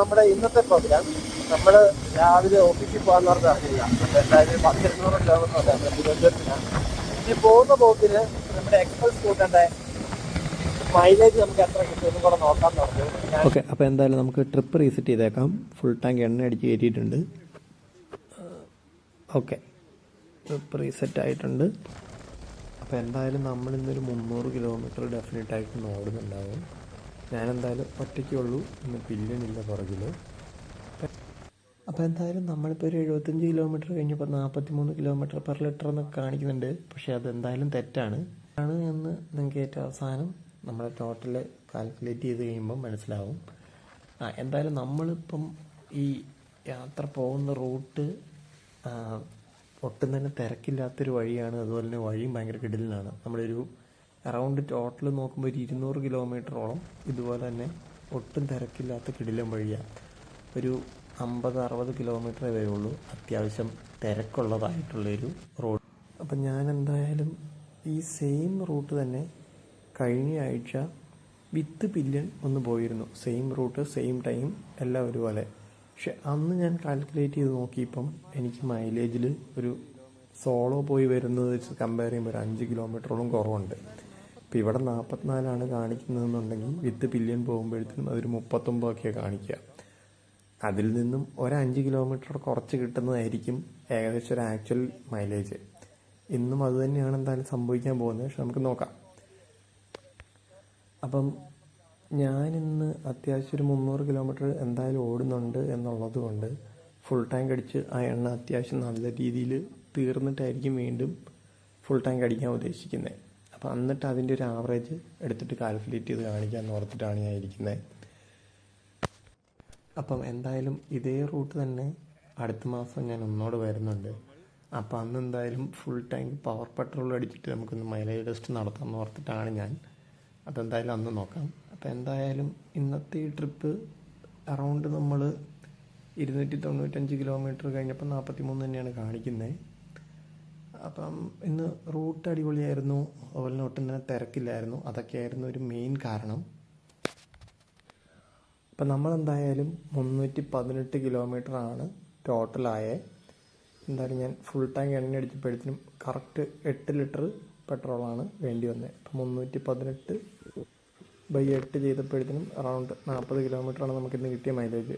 നമ്മുടെ ഇന്നത്തെ പ്രോഗ്രാം നമ്മൾ രാവിലെ ഓഫീസിൽ പോകാൻ പറഞ്ഞ് അറിയില്ല. എന്തായാലും 1,200 കിലോമീറ്റർ ഉണ്ട് തിരുവനന്തപുരത്തിനാണ്. ഇനി പോകുന്ന പോക്കിന് നമ്മുടെ എക്സ്പ്രസ് സ്കൂട്ടറിൻ്റെ മൈലേജ് നമുക്ക് എത്ര കിട്ടുമെന്നും കൂടെ നോക്കാൻ പറഞ്ഞു. ഓക്കെ, അപ്പോൾ എന്തായാലും നമുക്ക് ട്രിപ്പ് റീസെറ്റ് ചെയ്തേക്കാം. ഫുൾ ടാങ്ക് എണ്ണ അടിച്ച് കയറ്റിയിട്ടുണ്ട്. ഓക്കെ, ട്രിപ്പ് റീസെറ്റ് ആയിട്ടുണ്ട്. അപ്പോൾ എന്തായാലും നമ്മളിന്നൊരു 300 കിലോമീറ്റർ ഡെഫിനറ്റായിട്ട് ഓടുന്നുണ്ടാവും. ഞാനെന്തായാലും ഒറ്റയ്ക്കുള്ളൂ, ഇന്ന് പില്ലിനില്ല പുറകിൽ. അപ്പോൾ എന്തായാലും നമ്മളിപ്പോൾ ഒരു 75 കിലോമീറ്റർ കഴിഞ്ഞപ്പോൾ 43 കിലോമീറ്റർ പെർ ലിറ്റർ എന്നൊക്കെ കാണിക്കുന്നുണ്ട്. പക്ഷേ അതെന്തായാലും തെറ്റാണ് എന്ന് നിങ്ങൾക്ക് ഏറ്റവും അവസാനം നമ്മൾ ടോട്ടൽ കാൽക്കുലേറ്റ് ചെയ്ത് കഴിയുമ്പോൾ മനസ്സിലാവും. എന്തായാലും നമ്മളിപ്പം ഈ യാത്ര പോകുന്ന റൂട്ട് ഒട്ടും തന്നെ തിരക്കില്ലാത്തൊരു വഴിയാണ്. അതുപോലെ തന്നെ വഴിയും ഭയങ്കര കിടിലനാണ്. നമ്മളൊരു അറൗണ്ട് ടോട്ടൽ നോക്കുമ്പോൾ ഒരു 200 കിലോമീറ്ററോളം ഇതുപോലെ തന്നെ ഒട്ടും തിരക്കില്ലാത്ത കിടിലൻ വഴിയാണ്. ഒരു 50-60 കിലോമീറ്ററേ വരുള്ളൂ അത്യാവശ്യം തിരക്കുള്ളതായിട്ടുള്ളൊരു റോഡ്. അപ്പം ഞാൻ എന്തായാലും ഈ സെയിം റൂട്ട് തന്നെ കഴിഞ്ഞ ആഴ്ച വിത്ത് പില്യൺ ഒന്ന് പോയിരുന്നു. സെയിം റൂട്ട്, സെയിം ടൈം, എല്ലാം ഒരുപോലെ. പക്ഷെ അന്ന് ഞാൻ കാൽക്കുലേറ്റ് ചെയ്ത് നോക്കിയപ്പം എനിക്ക് മൈലേജിൽ ഒരു സോളോ പോയി വരുന്നത് വെച്ച് കമ്പയർ ചെയ്യുമ്പോൾ ഒരു 5 കിലോമീറ്ററോളം കുറവുണ്ട്. ഇപ്പോൾ ഇവിടെ 44 കാണിക്കുന്നതെന്നുണ്ടെങ്കിൽ വിത്ത് പില്യൺ പോകുമ്പോഴത്തേനും അതൊരു 39 കാണിക്കുക. അതിൽ നിന്നും ഒരു 5 കിലോമീറ്റർ കുറച്ച് കിട്ടുന്നതായിരിക്കും ഏകദേശം ഒരു ആക്ച്വൽ മൈലേജ്. ഇന്നും അത് തന്നെയാണ് എന്തായാലും സംഭവിക്കാൻ പോകുന്നത്. പക്ഷെ നമുക്ക് നോക്കാം. അപ്പം ഞാനിന്ന് അത്യാവശ്യം ഒരു 300 കിലോമീറ്റർ എന്തായാലും ഓടുന്നുണ്ട് എന്നുള്ളത് കൊണ്ട് ഫുൾ ടാങ്ക് അടിച്ച് ആ എണ്ണ അത്യാവശ്യം നല്ല രീതിയിൽ തീർന്നിട്ടായിരിക്കും വീണ്ടും ഫുൾ ടാങ്ക് അടിക്കാൻ ഉദ്ദേശിക്കുന്നത്. അപ്പം എന്നിട്ട് അതിൻ്റെ ഒരു ആവറേജ് എടുത്തിട്ട് കാൽക്കുലേറ്റ് ചെയ്ത് കാണിക്കാമെന്ന് ഓർത്തിട്ടാണ് ഞാൻ ഇരിക്കുന്നത്. അപ്പം എന്തായാലും ഇതേ റൂട്ട് തന്നെ അടുത്ത മാസം ഞാൻ ഒന്നോട് വരുന്നുണ്ട്. അപ്പം അന്ന് എന്തായാലും ഫുൾ ടാങ്ക് പവർ പെട്രോൾ അടിച്ചിട്ട് നമുക്കൊന്ന് മൈലേജ് ടെസ്റ്റ് നടത്താമെന്ന് ഓർത്തിട്ടാണ് ഞാൻ. അതെന്തായാലും അന്ന് നോക്കാം. അപ്പം എന്തായാലും ഇന്നത്തെ ഈ ട്രിപ്പ് അറൗണ്ട് നമ്മൾ 295 കിലോമീറ്റർ കഴിഞ്ഞപ്പോൾ 43 തന്നെയാണ് കാണിക്കുന്നത്. അപ്പം ഇന്ന് റൂട്ട് അടിപൊളിയായിരുന്നു. അതുപോലെ ഒട്ടും തന്നെ തിരക്കില്ലായിരുന്നു. അതൊക്കെയായിരുന്നു ഒരു മെയിൻ കാരണം. അപ്പം നമ്മളെന്തായാലും 318 കിലോമീറ്ററാണ് ടോട്ടലായത്. എന്തായാലും ഞാൻ ഫുൾ ടാങ്ക് എണ്ണ അടിച്ചപ്പോഴത്തേനും കറക്റ്റ് 8 ലിറ്റർ പെട്രോളാണ് വേണ്ടി വന്നത്. അപ്പം 318/8 ചെയ്തപ്പോഴത്തേനും അറൗണ്ട് 40 കിലോമീറ്ററാണ് നമുക്കിന്ന് കിട്ടിയ മൈലേജ്.